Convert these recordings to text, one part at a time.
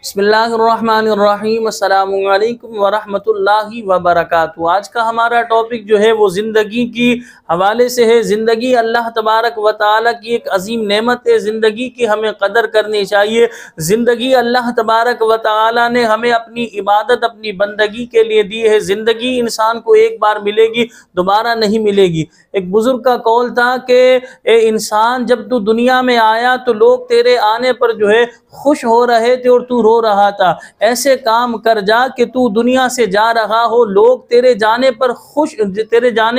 बिस्मिल्लाहिर्रहमानिर्रहीम अस्सलामुअलैकुम वरहमतुल्लाहि वबरकातुहू। आज का हमारा टॉपिक जो है वो ज़िंदगी की हवाले से है। ज़िंदगी अल्लाह तबारक व तआला की एक अजीम नेमत है। ज़िंदगी की हमें कदर करनी चाहिए। ज़िंदगी अल्लाह तबारक व तआला ने हमें अपनी इबादत, अपनी बंदगी के लिए दी है। ज़िंदगी इंसान को एक बार मिलेगी, दोबारा नहीं मिलेगी। एक बुजुर्ग का कौल था कि ए इंसान, जब तू दुनिया में आया तो लोग तेरे आने पर जो है खुश हो रहे थे और तू रो रहा था। ऐसे काम कर जा कि तू दुनिया से जा रहा हो, लोग तेरे जाने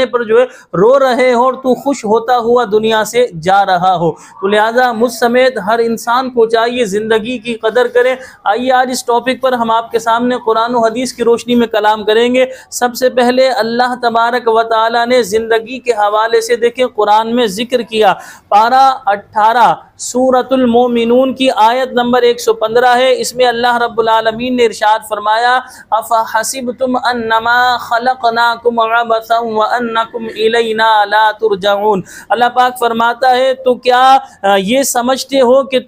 पर जो है रो रहे हो और तू खुश होता हुआ दुनिया से जा रहा हो। तो लिहाजा मुझ समेत हर इंसान को चाहिए ज़िंदगी की कदर करें। आइए आज इस टॉपिक पर हम आपके सामने कुरान और हदीस की रोशनी में कलाम करेंगे। सबसे पहले अल्लाह तबारक व तआला ने ज़िंदगी के हवाले से देखें कुरान में जिक्र किया। पारा 18 सूरतुल मोमिनून की आयत नंबर 115 है। इसमें अल्लाह रब्बुल आलमीन ने इरशाद फरमाया, अफ़ा हसिबतुम अन्नमा खलक़नाकुम अबसन व अन्नकुम इलैना ला तुरजऊन। अल्लाह पाक फरमाता है, तो क्या ये समझते हो कि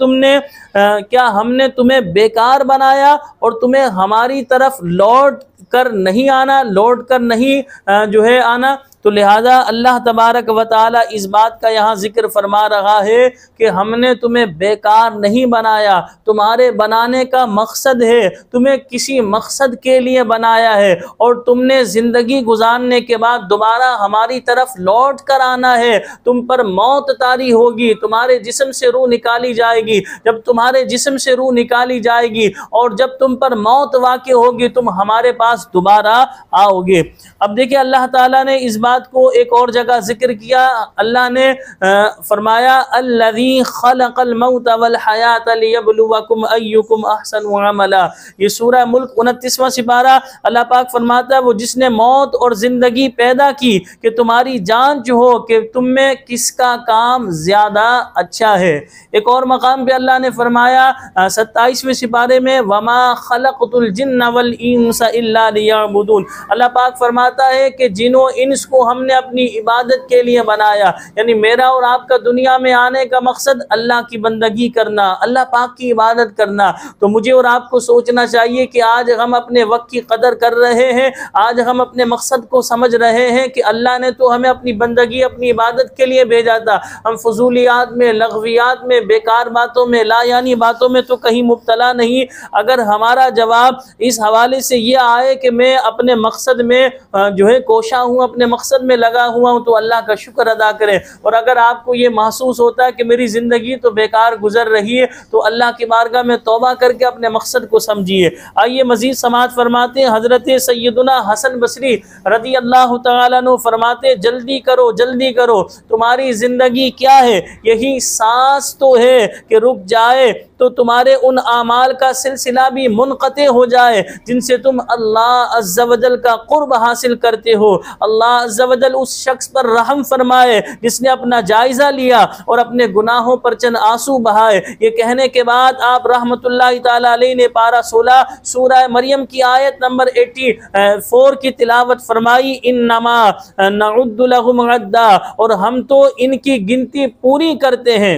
क्या हमने तुम्हें बेकार बनाया और तुम्हें हमारी तरफ लौट कर नहीं जो है आना। तो लिहाजा अल्लाह तबारक व तआला इस बात का यहाँ जिक्र फरमा रहा है कि हमने तुम्हें बेकार नहीं बनाया, तुम्हारे बनाने का मकसद है, तुम्हें किसी मकसद के लिए बनाया है और तुमने ज़िंदगी गुजारने के बाद दोबारा हमारी तरफ लौट कर आना है। तुम पर मौत तारी होगी, तुम्हारे जिस्म से रूह निकाली जाएगी। जब तुम्हारे जिस्म से रूह निकाली जाएगी और जब तुम पर मौत वाक़ई होगी, तुम हमारे पास दोबारा आओगे। अब देखिए अल्लाह ताला ने इस बात को एक और जगह जिक्र किया। अल्लाह ने फरमाया, अल्लज़ी खलक़ल मौत वल हयात लियब्लुवकुम अय्युकुम अहसनु अमला। ये सूरह मुल्क 29वां सिपारा। अल्लाह पाक फरमाता है, वो जिसने मौत और ज़िंदगी पैदा की कि तुम्हारी जांच हो कि तुम में किसका काम ज़्यादा अच्छा है। एक और मकाम पे अल्लाह ने फरमाया 27वें सिपारे में, वमा खलक़तुल जिन्न वल इंसा इल्ला लियअबुदून। अल्लाह पाक फरमाता है कि जिन्नो इंस को हमने अपनी इबादत के लिए बनाया। यानी मेरा और आपका दुनिया में आने का मकसद अल्लाह की बंदगी करना, अल्लाह पाक की इबादत करना। तो मुझे और आपको सोचना चाहिए कि आज हम अपने वक्त की कदर कर रहे हैं, आज हम अपने मकसद को समझ रहे हैं कि अल्लाह ने तो हमें अपनी बंदगी, अपनी इबादत के लिए भेजा था। हम फजूलियात में, लग़वियात में, बेकार बातों में, लायानी बातों में तो कहीं मुब्तला नहीं। अगर हमारा जवाब इस हवाले से ये आए कि मैं अपने मकसद में जो है कोशा हूँ, अपने मकसद में लगा हुआ हूँ, तो अल्लाह का शुक्र अदा करें। और अगर आपको ये महसूस होता है कि मेरी ज़िंदगी तो बेकार गुजर रही है, तो अल्लाह की बारगाह में तौबा करके अपने मकसद को समझिए। आइए मज़ीद समाअत फरमाते हैं। हज़रत सैयदुना हसन बसरी रज़ी अल्लाह तआला अन्हु फरमाते, जल्दी करो, जल्दी करो, तुम्हारी ज़िंदगी क्या है? यही सांस तो है कि रुक जाए तो तुम्हारे उन आमाल का सिलसिला भी मुनक़ते हो जाए जिनसे तुम अल्लाह अज़्ज़ा वजल का क़ुर्ब हासिल करते हो। अल्लाह अज़्ज़ा वजल उस शख्स पर रहम फरमाए जिसने अपना जायज़ा लिया और अपने गुनाहों पर चंद आंसू बहाए। ये कहने के बाद आप रहमतुल्लाहि ताला अलैहि ने पारा 16 सूरह मरियम की आयत नंबर 84 की तिलावत फरमाई, इन्नमा नउद्दु लहुम अद्दा, और हम तो इनकी गिनती पूरी करते हैं।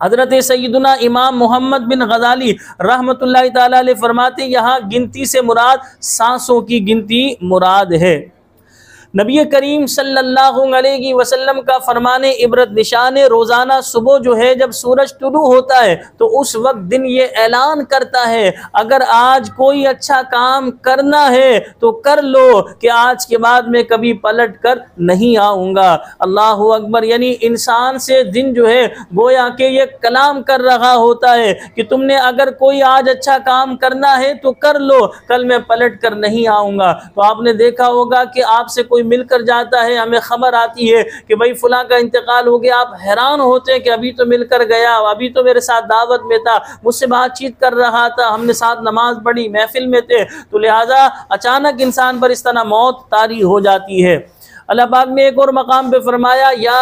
हज़रत सैयदुना इमाम मोहम्मद बिन गज़ाली रहमतुल्लाहि ताला अलैहि फरमाते, यहाँ गिनती से मुराद सांसों की गिनती मुराद है। नबी करीम सल्लल्लाहु अलैहि वसल्लम का फरमाने इबरत निशान है, रोज़ाना सुबह जो है जब सूरज तुलू होता है तो उस वक्त दिन ये ऐलान करता है, अगर आज कोई अच्छा काम करना है तो कर लो कि आज के बाद मैं कभी पलट कर नहीं आऊँगा। अल्लाहु अकबर। यानी इंसान से दिन जो है गोया के ये कलाम कर रहा होता है कि तुमने अगर कोई आज अच्छा काम करना है तो कर लो, कल मैं पलट कर नहीं आऊँगा। तो आपने देखा होगा कि आपसे कोई मिलकर जाता है, हमें खबर आती है कि भाई फुला का इंतकाल हो गया, आप हैरान होते हैं कि अभी तो मिलकर गया, अभी तो मेरे साथ दावत में था, मुझसे बातचीत कर रहा था, हमने साथ नमाज पढ़ी, महफिल में थे। तो लिहाजा अचानक इंसान पर इस तरह मौत तारी हो जाती है। अल्लाह पाक ने एक और मकाम पे फरमाया, या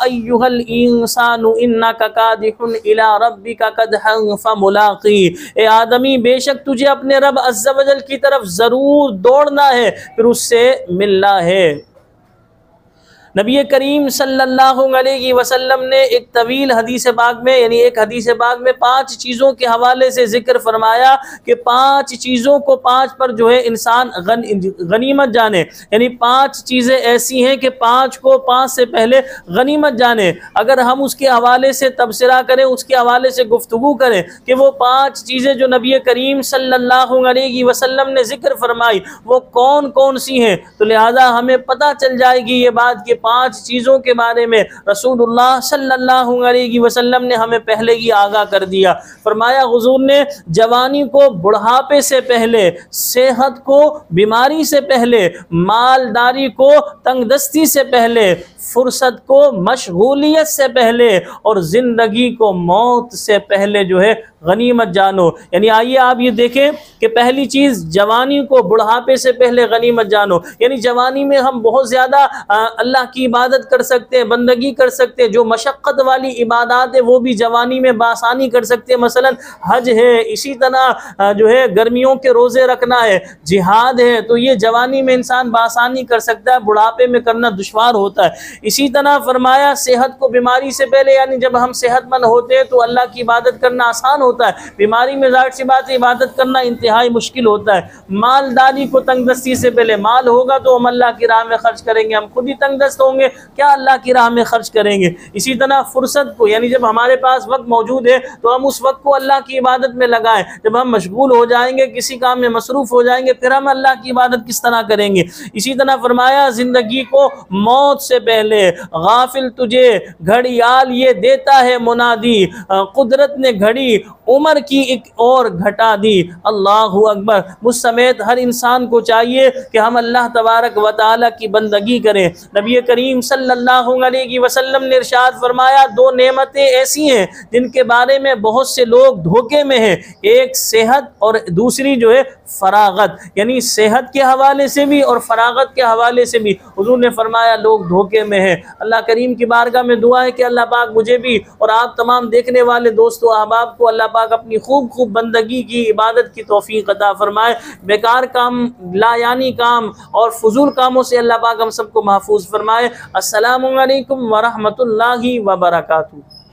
अय्युहल इंसानु इन्नका कादिहुन इला रब्बिका कदहन फमुलाकी। ए आदमी, बेशक तुझे अपने रब अज़्ज़ा वजल की तरफ ज़रूर दौड़ना है, फिर उससे मिलना है। नबी करीम सल्लल्लाहु अलैहि वसल्लम ने एक तवील हदीस पाक में, यानी एक हदीस पाक में 5 चीज़ों के हवाले से जिक्र फरमाया कि 5 चीज़ों को 5 पर जो है इंसान गनीमत जाने, यानी 5 चीज़ें ऐसी हैं कि 5 को 5 से पहले गनीमत जाने। अगर हम उसके हवाले से तबसरा करें, उसके हवाले से गुफ्तगू करें कि वो 5 चीज़ें जो नबी करीम सल्लल्लाहु अलैहि वसल्लम ने जिक्र फरमाई वो कौन कौन सी हैं, तो लिहाजा हमें पता चल जाएगी ये बात कि 5 चीज़ों के बारे में रसूलुल्लाह सल्लल्लाहु अलैहि वसल्लम ने हमें पहले ही आगाह कर दिया। फरमाया हुजूर ने जवानी को बुढ़ापे से पहले, सेहत को बीमारी से पहले, मालदारी को तंगदस्ती से पहले, फुर्सत को मशगूलियत से पहले और ज़िंदगी को मौत से पहले जो है गनीमत जानो। यानी आइए आप ये देखें कि पहली चीज़ जवानी को बुढ़ापे से पहले गनीमत जानो, यानी जवानी में हम बहुत ज़्यादा अल्लाह की इबादत कर सकते हैं, बंदगी कर सकते हैं, जो मशक्क़त वाली इबादत है वो भी जवानी में बासानी कर सकते हैं। मसलन हज है, इसी तरह जो है गर्मियों के रोज़े रखना है, जिहाद है, तो ये जवानी में इंसान बासानी कर सकता है, बुढ़ापे में करना दुश्वार होता है। इसी तरह फरमाया सेहत को बीमारी से पहले, यानी जब हम सेहतमंद होते हैं तो अल्लाह की इबादत करना आसान होता है, बीमारी में ज़ाहिर सी बात है इबादत करना इंतहाई मुश्किल होता है। मालदारी को तंगदस्ती से पहले, माल होगा तो हम अल्लाह की राह में खर्च करेंगे, हम खुद ही तंगदस्त होंगे, क्या अल्लाह की राह में खर्च करेंगे। इसी तरह फुर्सत को, यानी जब हमारे पास वक्त मौजूद है तो हम उस वक्त को अल्लाह की इबादत में लगाएं, जब हम मशगूल हो जाएंगे, किसी काम में मसरूफ़ हो जाएंगे, फिर हम अल्लाह की इबादत किस तरह करेंगे। इसी तरह फरमाया ज़िंदगी को मौत से पहले, गाफिल तुझे घड़ियाल ये देता है मुनादी, कुदरत ने घड़ी उम्र की एक और घटा दी। अल्लाहु अकबर। मुझ समेत हर इंसान को चाहिए कि हम अल्लाह तबारक व तआला की बंदगी करें। नबी करीम सल्लल्लाहु अलैहि वसल्लम ने इरशाद फरमाया 2 नेमतें ऐसी हैं जिनके बारे में बहुत से लोग धोखे में हैं, एक सेहत और दूसरी जो है फरागत, यानी सेहत के हवाले से भी और फरागत के हवाले से भी हुजूर ने फरमाया लोग धोखे में हैं। अल्लाह करीम की बारगाह में दुआ है कि अल्लाह पाक मुझे भी और आप तमाम देखने वाले दोस्तों अहबाब को अल्लाह पाक अपनी खूब खूब बंदगी की इबादत की तौफीक अता फरमाए। बेकार काम, लायानी काम और फजूल कामों से अल्लाह पाक हम सबको महफूज फरमाए। अस्सलामु अलैकुम व रहमतुल्लाहि व बरकातुहू।